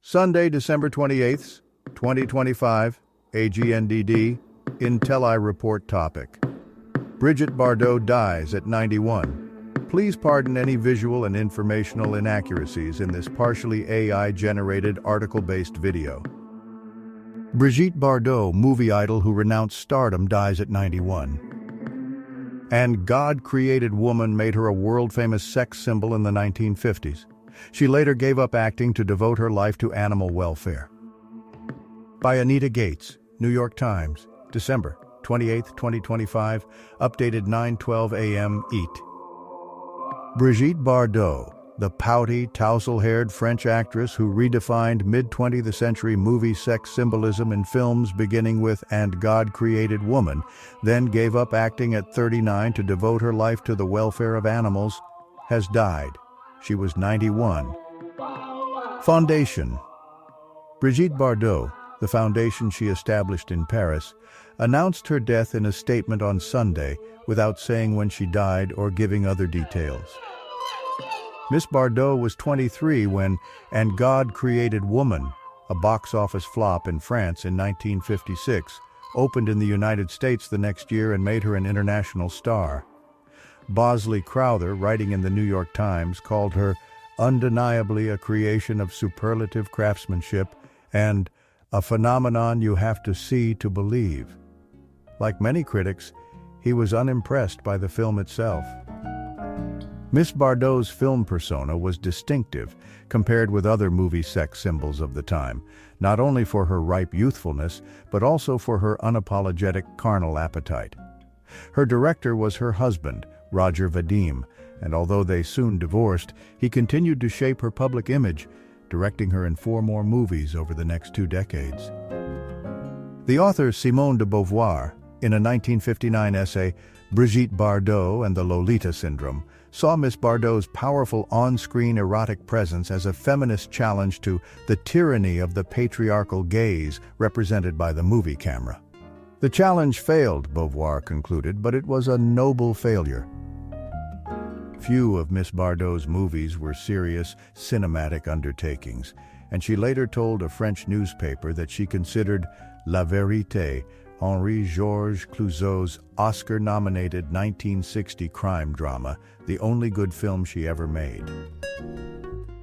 Sunday, December 28th, 2025, AGNDD intelliReport topic. Brigitte Bardot dies at 91. Please pardon any visual and informational inaccuracies in this partially AI-generated article-based video. Brigitte Bardot, movie idol who renounced stardom, dies at 91. And God-created woman made her a world-famous sex symbol in the 1950s. She later gave up acting to devote her life to animal welfare. By Anita Gates, New York Times, December 28, 2025, updated 9:12 a.m. ET. Brigitte Bardot, the pouty, tousle-haired French actress who redefined mid-20th century movie sex symbolism in films beginning with "And God Created Woman," then gave up acting at 39 to devote her life to the welfare of animals, has died. She was 91. Foundation. Brigitte Bardot, the foundation she established in Paris, announced her death in a statement on Sunday without saying when she died or giving other details. Miss Bardot was 23 when "And God Created Woman," a box office flop in France in 1956, opened in the United States the next year and made her an international star. Bosley Crowther, writing in the New York Times, called her undeniably a creation of superlative craftsmanship and a phenomenon you have to see to believe. Like many critics, he was unimpressed by the film itself. Miss Bardot's film persona was distinctive compared with other movie sex symbols of the time, not only for her ripe youthfulness, but also for her unapologetic carnal appetite. Her director was her husband, Roger Vadim, and although they soon divorced, he continued to shape her public image, directing her in 4 more movies over the next 2 decades. The author Simone de Beauvoir, in a 1959 essay, Brigitte Bardot and the Lolita Syndrome, saw Miss Bardot's powerful on-screen erotic presence as a feminist challenge to the tyranny of the patriarchal gaze represented by the movie camera. The challenge failed, Beauvoir concluded, but it was a noble failure. Few of Miss Bardot's movies were serious, cinematic undertakings, and she later told a French newspaper that she considered La Vérité, Henri-Georges Clouzot's Oscar-nominated 1960 crime drama, the only good film she ever made.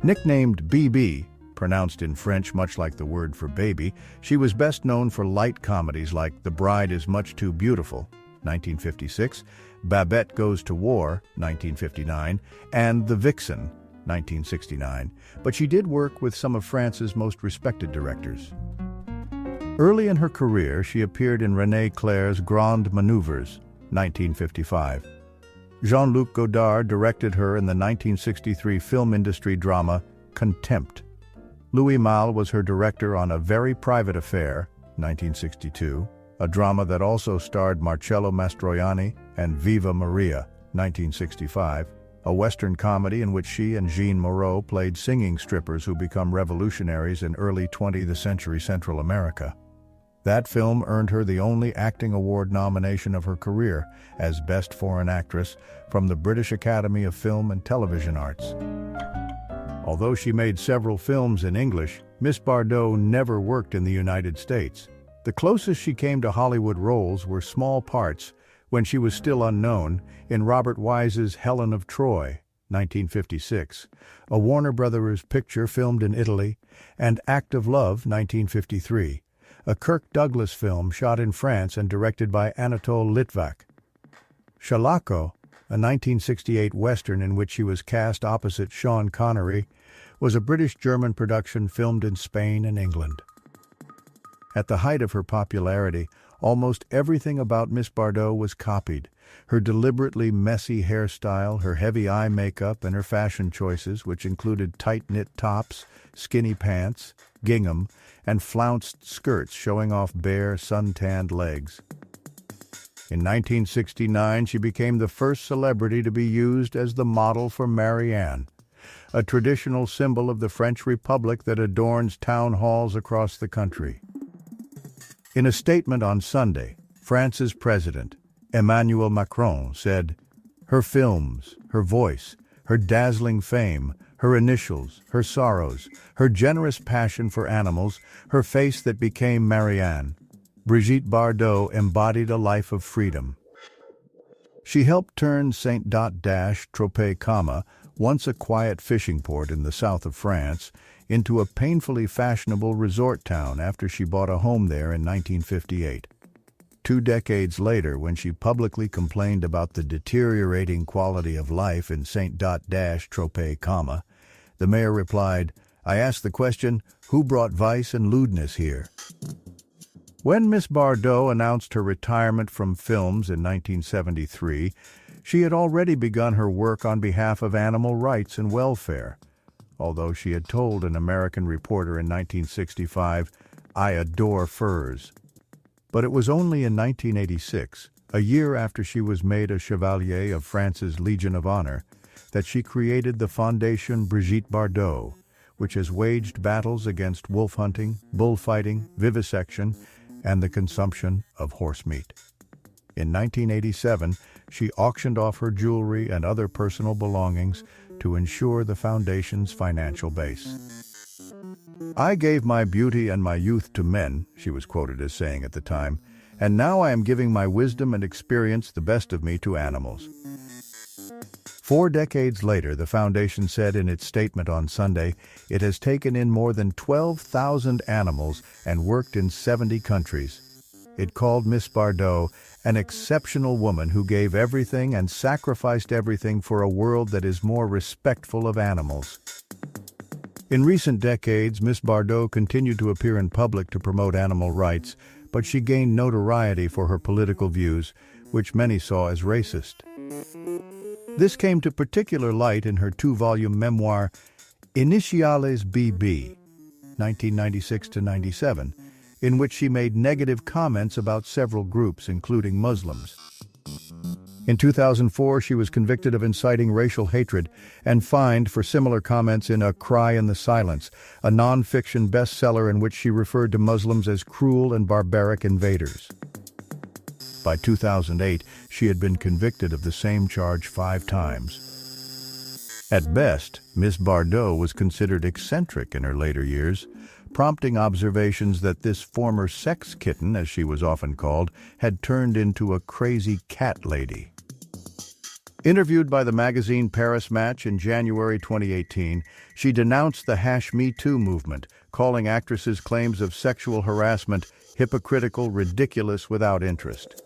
Nicknamed BB, pronounced in French much like the word for baby, she was best known for light comedies like The Bride is Much Too Beautiful, 1956, Babette Goes to War, 1959, and The Vixen, 1969, but she did work with some of France's most respected directors. Early in her career, she appeared in René Clair's Grandes Manœuvres, 1955. Jean-Luc Godard directed her in the 1963 film industry drama Contempt. Louis Malle was her director on A Very Private Affair, 1962, a drama that also starred Marcello Mastroianni, and Viva Maria, 1965, a Western comedy in which she and Jean Moreau played singing strippers who become revolutionaries in early 20th century Central America. That film earned her the only acting award nomination of her career as Best Foreign Actress from the British Academy of Film and Television Arts. Although she made several films in English, Miss Bardot never worked in the United States. The closest she came to Hollywood roles were small parts, when she was still unknown, in Robert Wise's Helen of Troy, 1956, a Warner Brothers picture filmed in Italy, and Act of Love, 1953, a Kirk Douglas film shot in France and directed by Anatole Litvak. Shalako, a 1968 Western in which she was cast opposite Sean Connery, was a British-German production filmed in Spain and England. At the height of her popularity, almost everything about Miss Bardot was copied. Her deliberately messy hairstyle, her heavy eye makeup, and her fashion choices, which included tight-knit tops, skinny pants, gingham, and flounced skirts showing off bare, sun-tanned legs. In 1969, she became the first celebrity to be used as the model for Marianne, a traditional symbol of the French Republic that adorns town halls across the country. In a statement on Sunday, France's president, Emmanuel Macron, said, "Her films, her voice, her dazzling fame, Her initials, her sorrows, her generous passion for animals, her face that became Marianne. Brigitte Bardot embodied a life of freedom. She helped turn Saint-Tropez, once a quiet fishing port in the south of France, into a painfully fashionable resort town after she bought a home there in 1958. 2 decades later, when she publicly complained about the deteriorating quality of life in Saint-Tropez, the mayor replied, "I ask the question, who brought vice and lewdness here?" When Miss Bardot announced her retirement from films in 1973, she had already begun her work on behalf of animal rights and welfare, although she had told an American reporter in 1965, "I adore furs." But it was only in 1986, a year after she was made a Chevalier of France's Legion of Honor, that she created the Fondation Brigitte Bardot, which has waged battles against wolf hunting, bullfighting, vivisection, and the consumption of horse meat. In 1987, she auctioned off her jewelry and other personal belongings to ensure the foundation's financial base. "I gave my beauty and my youth to men," she was quoted as saying at the time, "and now I am giving my wisdom and experience, the best of me, to animals." 4 decades later, the foundation said in its statement on Sunday, it has taken in more than 12,000 animals and worked in 70 countries. It called Miss Bardot an exceptional woman who gave everything and sacrificed everything for a world that is more respectful of animals. In recent decades, Miss Bardot continued to appear in public to promote animal rights, but she gained notoriety for her political views, which many saw as racist. This came to particular light in her 2-volume memoir, Initiales BB, 1996-97, in which she made negative comments about several groups, including Muslims. In 2004, she was convicted of inciting racial hatred and fined for similar comments in A Cry in the Silence, a non-fiction bestseller in which she referred to Muslims as cruel and barbaric invaders. By 2008, she had been convicted of the same charge 5 times. At best, Miss Bardot was considered eccentric in her later years, prompting observations that this former sex kitten, as she was often called, had turned into a crazy cat lady. Interviewed by the magazine Paris Match in January 2018, she denounced the #MeToo movement, calling actresses' claims of sexual harassment hypocritical, ridiculous, without interest.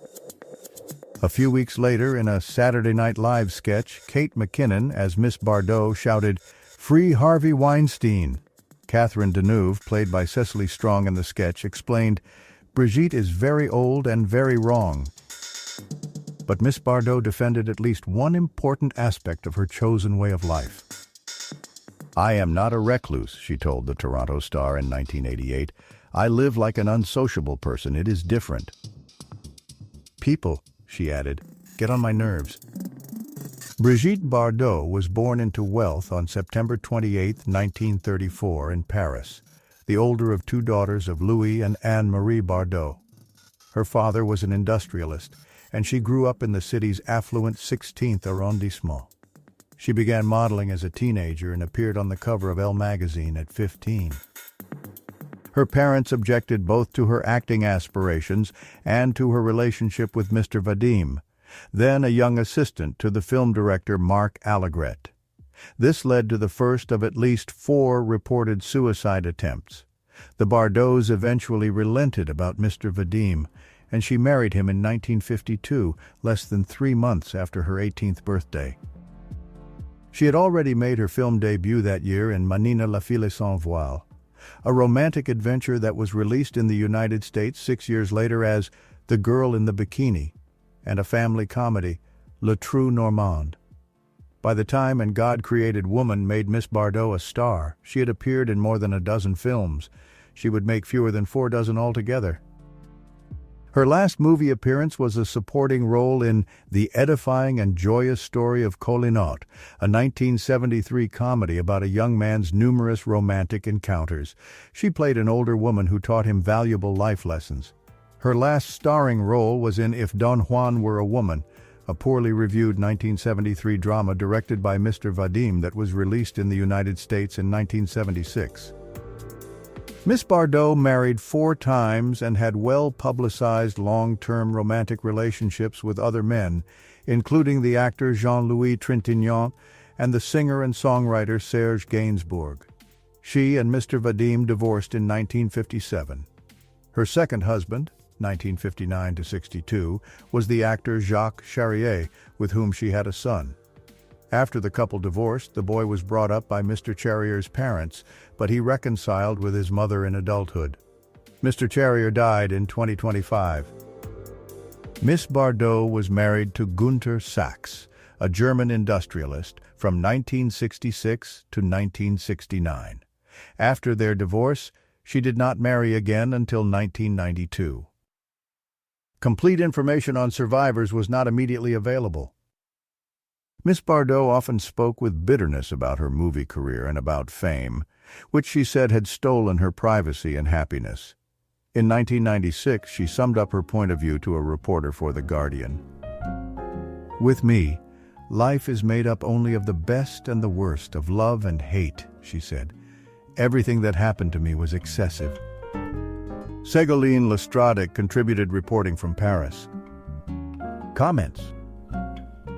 A few weeks later, in a Saturday Night Live sketch, Kate McKinnon, as Miss Bardot, shouted, "Free Harvey Weinstein." Catherine Deneuve, played by Cecily Strong in the sketch, explained, "Brigitte is very old and very wrong." But Miss Bardot defended at least one important aspect of her chosen way of life. "I am not a recluse," she told the Toronto Star in 1988. "I live like an unsociable person. It is different. People," she added, "get on my nerves." Brigitte Bardot was born into wealth on September 28, 1934, in Paris, the older of 2 daughters of Louis and Anne-Marie Bardot. Her father was an industrialist, and she grew up in the city's affluent 16th arrondissement. She began modeling as a teenager and appeared on the cover of Elle magazine at 15. Her parents objected both to her acting aspirations and to her relationship with Mr. Vadim, then a young assistant to the film director Marc Allégret. This led to the first of at least 4 reported suicide attempts. The Bardots eventually relented about Mr. Vadim, and she married him in 1952, less than 3 months after her 18th birthday. She had already made her film debut that year in Manina la fille sans voile, a romantic adventure that was released in the United States 6 years later as The Girl in the Bikini, and a family comedy, Le Trou Normand. By the time And God Created Woman made Miss Bardot a star, she had appeared in more than a dozen films. She would make fewer than 4 dozen altogether. Her last movie appearance was a supporting role in The Edifying and Joyous Story of Collinot, a 1973 comedy about a young man's numerous romantic encounters. She played an older woman who taught him valuable life lessons. Her last starring role was in If Don Juan Were a Woman, a poorly reviewed 1973 drama directed by Mr. Vadim that was released in the United States in 1976. Miss Bardot married 4 times and had well-publicized long-term romantic relationships with other men, including the actor Jean-Louis Trintignant and the singer and songwriter Serge Gainsbourg. She and Mr. Vadim divorced in 1957. Her second husband, 1959 to 62, was the actor Jacques Charrier, with whom she had a son. After the couple divorced, the boy was brought up by Mr. Charrier's parents, but he reconciled with his mother in adulthood. Mr. Charrier died in 2025. Miss Bardot was married to Günther Sachs, a German industrialist, from 1966 to 1969. After their divorce, she did not marry again until 1992. Complete information on survivors was not immediately available. Miss Bardot often spoke with bitterness about her movie career and about fame, which she said had stolen her privacy and happiness. In 1996, she summed up her point of view to a reporter for The Guardian. "With me, life is made up only of the best and the worst, of love and hate," she said. "Everything that happened to me was excessive." Ségolène Lestrade contributed reporting from Paris. Comments.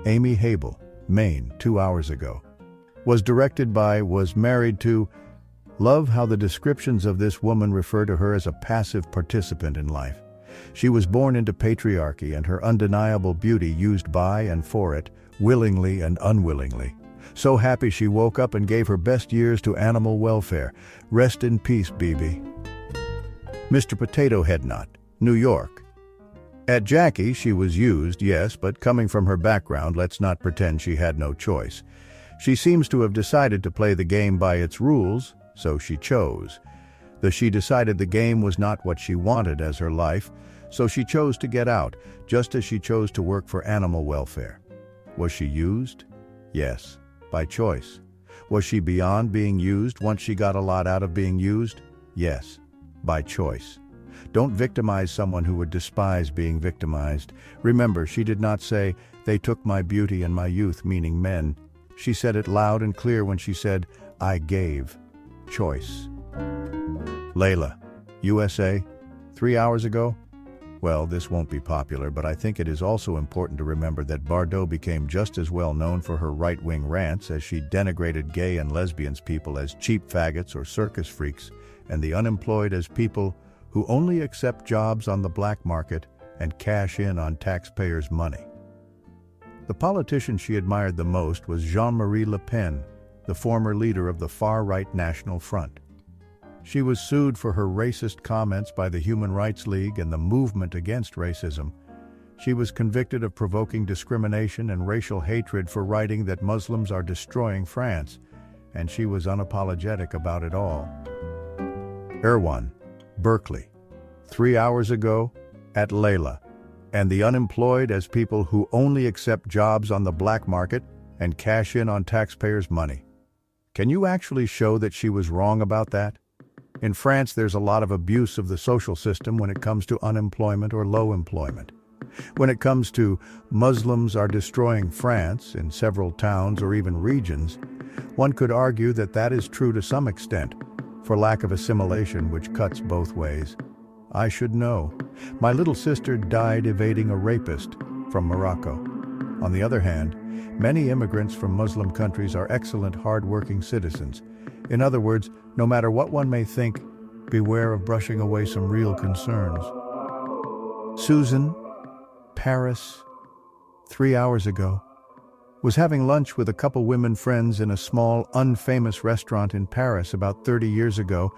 Amy Habel, Maine, 2 hours ago. Was married to. Love how the descriptions of this woman refer to her as a passive participant in life. She was born into patriarchy, and her undeniable beauty used by and for it, willingly and unwillingly. So happy she woke up and gave her best years to animal welfare. Rest in peace, BB. Mr. Potato Headnut, New York. At Jackie, she was used, yes, but coming from her background, let's not pretend she had no choice. She seems to have decided to play the game by its rules, so she chose. She decided the game was not what she wanted as her life, so she chose to get out, just as she chose to work for animal welfare. Was she used? Yes, by choice. Was she beyond being used once she got a lot out of being used? Yes, by choice. Don't victimize someone who would despise being victimized. Remember, she did not say, "They took my beauty and my youth," meaning men. She said it loud and clear when she said, "I gave." Choice. Layla, USA, 3 hours ago. Well, this won't be popular, but I think it is also important to remember that Bardot became just as well known for her right-wing rants as she denigrated gay and lesbians people as cheap faggots or circus freaks, and the unemployed as people who only accept jobs on the black market and cash in on taxpayers' money. The politician she admired the most was Jean-Marie Le Pen, the former leader of the far-right National Front. She was sued for her racist comments by the Human Rights League and the Movement Against Racism. She was convicted of provoking discrimination and racial hatred for writing that Muslims are destroying France, and she was unapologetic about it all. Erwan, Berkeley, 3 hours ago, at Layla, and the unemployed as people who only accept jobs on the black market and cash in on taxpayers' money. Can you actually show that she was wrong about that? In France, there's a lot of abuse of the social system when it comes to unemployment or low employment. When it comes to Muslims are destroying France in several towns or even regions, one could argue that that is true to some extent, for lack of assimilation, which cuts both ways. I should know. My little sister died evading a rapist from Morocco. On the other hand, many immigrants from Muslim countries are excellent, hard-working citizens. In other words, no matter what one may think, beware of brushing away some real concerns. Susan, Paris, 3 hours ago, was having lunch with a couple women friends in a small, unfamous restaurant in Paris about 30 years ago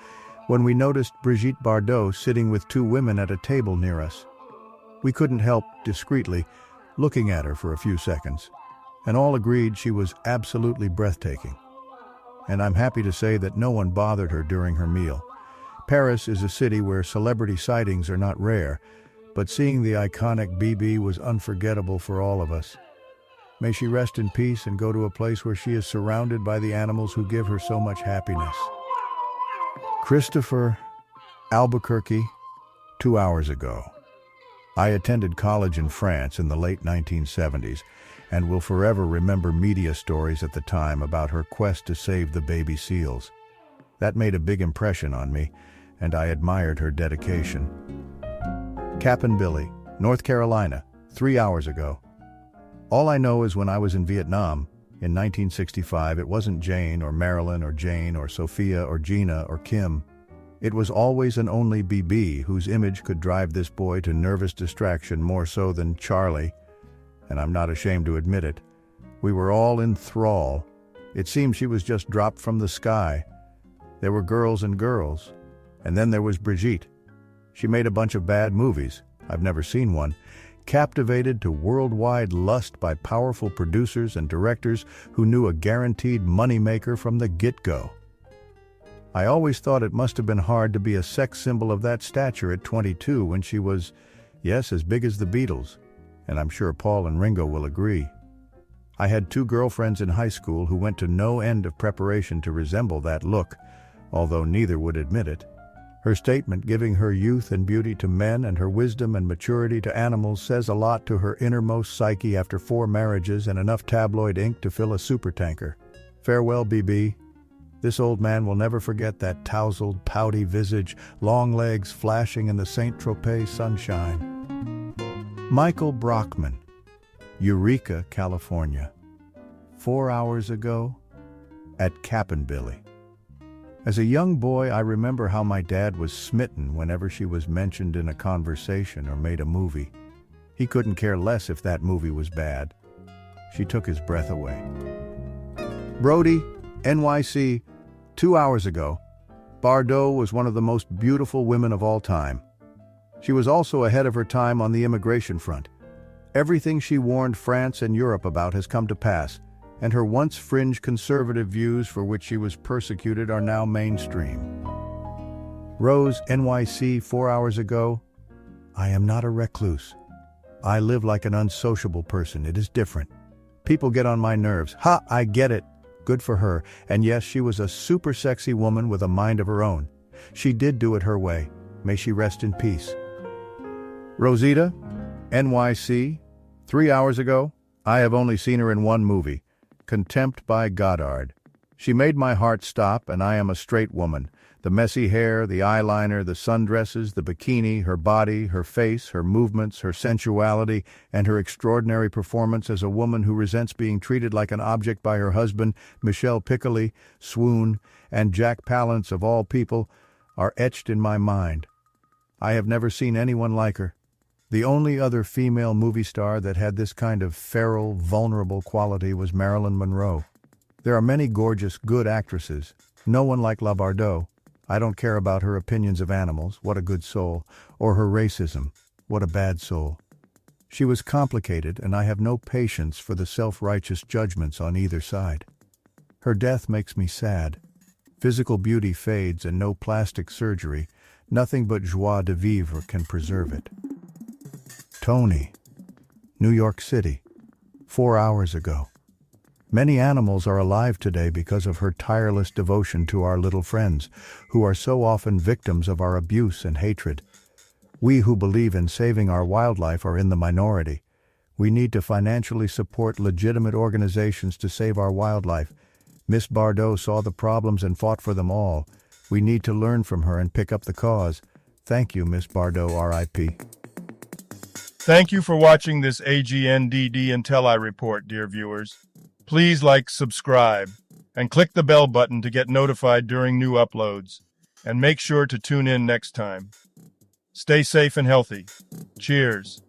when we noticed Brigitte Bardot sitting with 2 women at a table near us. We couldn't help, discreetly, looking at her for a few seconds, and all agreed she was absolutely breathtaking. And I'm happy to say that no one bothered her during her meal. Paris is a city where celebrity sightings are not rare, but seeing the iconic BB was unforgettable for all of us. May she rest in peace and go to a place where she is surrounded by the animals who give her so much happiness. Christopher, Albuquerque, 2 hours ago. I attended college in France in the late 1970s and will forever remember media stories at the time about her quest to save the baby seals. That made a big impression on me, and I admired her dedication. Cap'n Billy, North Carolina, 3 hours ago. All I know is when I was in Vietnam, in 1965, it wasn't Jane or Marilyn or Jane or Sophia or Gina or Kim. It was always and only BB whose image could drive this boy to nervous distraction more so than Charlie, and I'm not ashamed to admit it. We were all in thrall. It seemed she was just dropped from the sky. There were girls and girls. And then there was Brigitte. She made a bunch of bad movies. I've never seen one. Captivated to worldwide lust by powerful producers and directors who knew a guaranteed moneymaker from the get-go. I always thought it must have been hard to be a sex symbol of that stature at 22 when she was, yes, as big as the Beatles, and I'm sure Paul and Ringo will agree. I had 2 girlfriends in high school who went to no end of preparation to resemble that look, although neither would admit it. Her statement giving her youth and beauty to men and her wisdom and maturity to animals says a lot to her innermost psyche after 4 marriages and enough tabloid ink to fill a supertanker. Farewell, BB. This old man will never forget that tousled, pouty visage, long legs flashing in the Saint-Tropez sunshine. Michael Brockman, Eureka, California. 4 hours ago, at Cap'n Billy. As a young boy, I remember how my dad was smitten whenever she was mentioned in a conversation or made a movie. He couldn't care less if that movie was bad. She took his breath away. Brody, NYC, 2 hours ago. Bardot was one of the most beautiful women of all time. She was also ahead of her time on the immigration front. Everything she warned France and Europe about has come to pass, and her once fringe conservative views for which she was persecuted are now mainstream. Rose, NYC, 4 hours ago. I am not a recluse. I live like an unsociable person. It is different. People get on my nerves. Ha, I get it. Good for her. And yes, she was a super sexy woman with a mind of her own. She did do it her way. May she rest in peace. Rosita, NYC, 3 hours ago. I have only seen her in one movie, Contempt by Goddard. She made my heart stop, and I am a straight woman. The messy hair, the eyeliner, the sundresses, the bikini, her body, her face, her movements, her sensuality, and her extraordinary performance as a woman who resents being treated like an object by her husband, Michelle Piccoli, Swoon, and Jack Palance of all people, are etched in my mind. I have never seen anyone like her. The only other female movie star that had this kind of feral, vulnerable quality was Marilyn Monroe. There are many gorgeous, good actresses. No one like La Bardot. I don't care about her opinions of animals, what a good soul, or her racism, what a bad soul. She was complicated, and I have no patience for the self-righteous judgments on either side. Her death makes me sad. Physical beauty fades and no plastic surgery, nothing but joie de vivre can preserve it. Tony, New York City, 4 hours ago. Many animals are alive today because of her tireless devotion to our little friends, who are so often victims of our abuse and hatred. We who believe in saving our wildlife are in the minority. We need to financially support legitimate organizations to save our wildlife. Miss Bardot saw the problems and fought for them all. We need to learn from her and pick up the cause. Thank you, Miss Bardot, R.I.P. Thank you for watching this AGNDD intelliReport, dear viewers. Please like, subscribe, and click the bell button to get notified during new uploads. And make sure to tune in next time. Stay safe and healthy. Cheers.